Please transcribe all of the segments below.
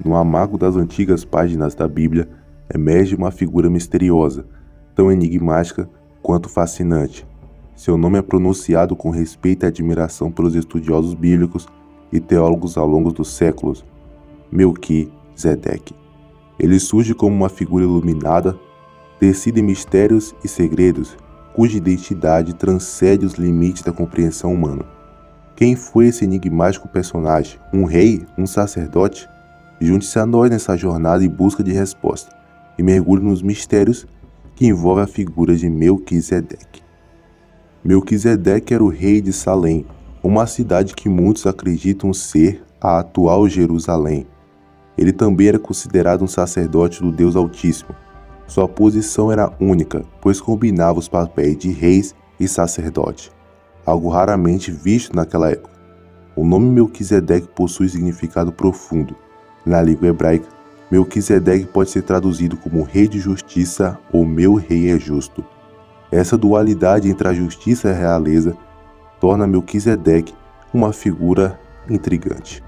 No amago das antigas páginas da Bíblia, emerge uma figura misteriosa, tão enigmática quanto fascinante. Seu nome é pronunciado com respeito e admiração pelos estudiosos bíblicos e teólogos ao longo dos séculos: Melquisedeque. Ele surge como uma figura iluminada, tecida em mistérios e segredos, cuja identidade transcende os limites da compreensão humana. Quem foi esse enigmático personagem? Um rei? Um sacerdote? Junte-se a nós nessa jornada em busca de resposta e mergulhe nos mistérios que envolvem a figura de Melquisedeque. Melquisedeque era o rei de Salém, uma cidade que muitos acreditam ser a atual Jerusalém. Ele também era considerado um sacerdote do Deus Altíssimo. Sua posição era única, pois combinava os papéis de reis e sacerdote, algo raramente visto naquela época. O nome Melquisedeque possui significado profundo. Na língua hebraica, Melquisedeque pode ser traduzido como Rei de Justiça ou Meu Rei é Justo. Essa dualidade entre a justiça e a realeza torna Melquisedeque uma figura intrigante.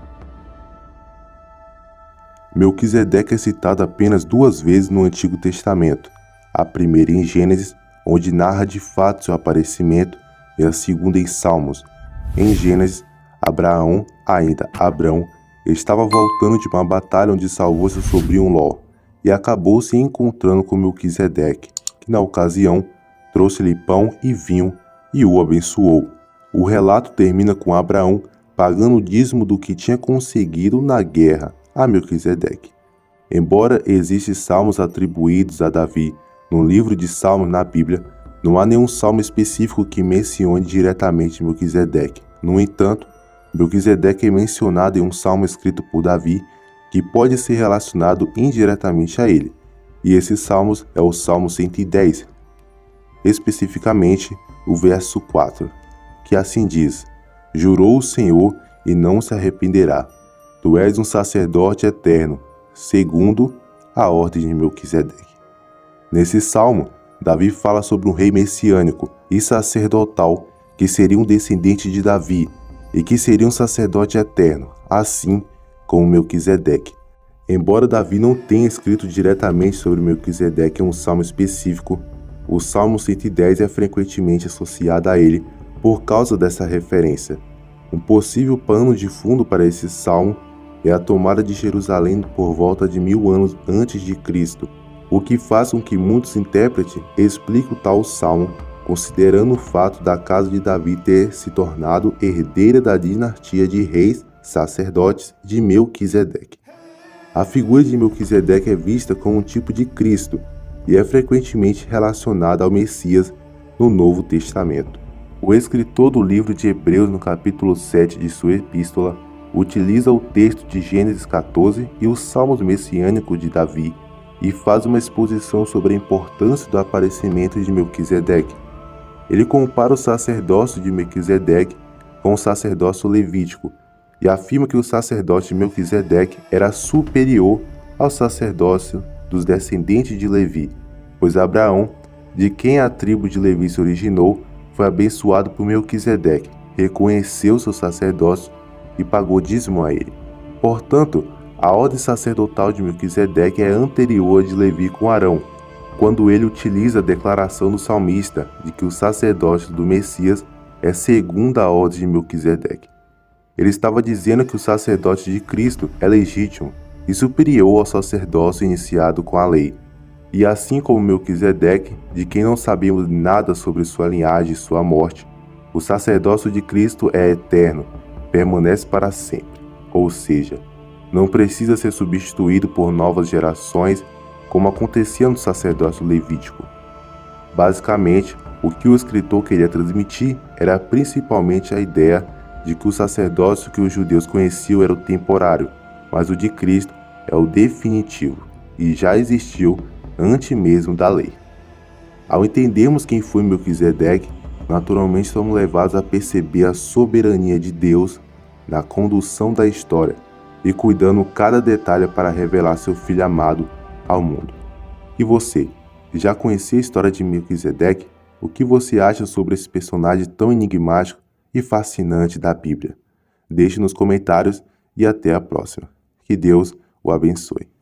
Melquisedeque é citado apenas 2 vezes no Antigo Testamento, a primeira em Gênesis, onde narra de fato seu aparecimento, e a segunda em Salmos. Em Gênesis, Abraão, ainda Abrão, estava voltando de uma batalha onde salvou seu sobrinho Ló, e acabou se encontrando com Melquisedeque, que na ocasião trouxe-lhe pão e vinho e o abençoou. O relato termina com Abraão pagando o dízimo do que tinha conseguido na guerra a Melquisedeque. Embora existam salmos atribuídos a Davi no livro de Salmos na Bíblia, não há nenhum salmo específico que mencione diretamente Melquisedeque. No entanto, Melquisedeque é mencionado em um salmo escrito por Davi que pode ser relacionado indiretamente a ele, e esse salmo é o Salmo 110, especificamente o verso 4, que assim diz: Jurou o Senhor e não se arrependerá. Tu és um sacerdote eterno, segundo a ordem de Melquisedeque. Nesse salmo, Davi fala sobre um rei messiânico e sacerdotal que seria um descendente de Davi e que seria um sacerdote eterno, assim como Melquisedeque. Embora Davi não tenha escrito diretamente sobre Melquisedeque em um salmo específico, o Salmo 110 é frequentemente associado a ele por causa dessa referência. Um possível pano de fundo para esse salmo é a tomada de Jerusalém por volta de 1000 anos antes de Cristo, o que faz com que muitos intérpretes expliquem o tal salmo, considerando o fato da casa de Davi ter se tornado herdeira da dinastia de reis sacerdotes de Melquisedeque. A figura de Melquisedeque é vista como um tipo de Cristo e é frequentemente relacionada ao Messias no Novo Testamento. O escritor do livro de Hebreus, no capítulo 7 de sua epístola, utiliza o texto de Gênesis 14 e os salmos messiânicos de Davi e faz uma exposição sobre a importância do aparecimento de Melquisedeque. Ele compara o sacerdócio de Melquisedeque com o sacerdócio levítico e afirma que o sacerdócio de Melquisedeque era superior ao sacerdócio dos descendentes de Levi, pois Abraão, de quem a tribo de Levi se originou, foi abençoado por Melquisedeque, reconheceu seu sacerdócio e pagou dízimo a ele. Portanto, a ordem sacerdotal de Melquisedeque é anterior à de Levi com Arão, quando ele utiliza a declaração do salmista de que o sacerdócio do Messias é segundo a ordem de Melquisedeque. Ele estava dizendo que o sacerdócio de Cristo é legítimo e superior ao sacerdócio iniciado com a lei. E assim como Melquisedeque, de quem não sabemos nada sobre sua linhagem e sua morte, o sacerdócio de Cristo é eterno, permanece para sempre, ou seja, não precisa ser substituído por novas gerações como acontecia no sacerdócio levítico. Basicamente, o que o escritor queria transmitir era principalmente a ideia de que o sacerdócio que os judeus conheciam era o temporário, mas o de Cristo é o definitivo e já existiu antes mesmo da lei. Ao entendermos quem foi Melquisedeque, naturalmente somos levados a perceber a soberania de Deus na condução da história e cuidando cada detalhe para revelar seu Filho amado ao mundo. E você, já conhecia a história de Melquisedeque? O que você acha sobre esse personagem tão enigmático e fascinante da Bíblia? Deixe nos comentários e até a próxima. Que Deus o abençoe.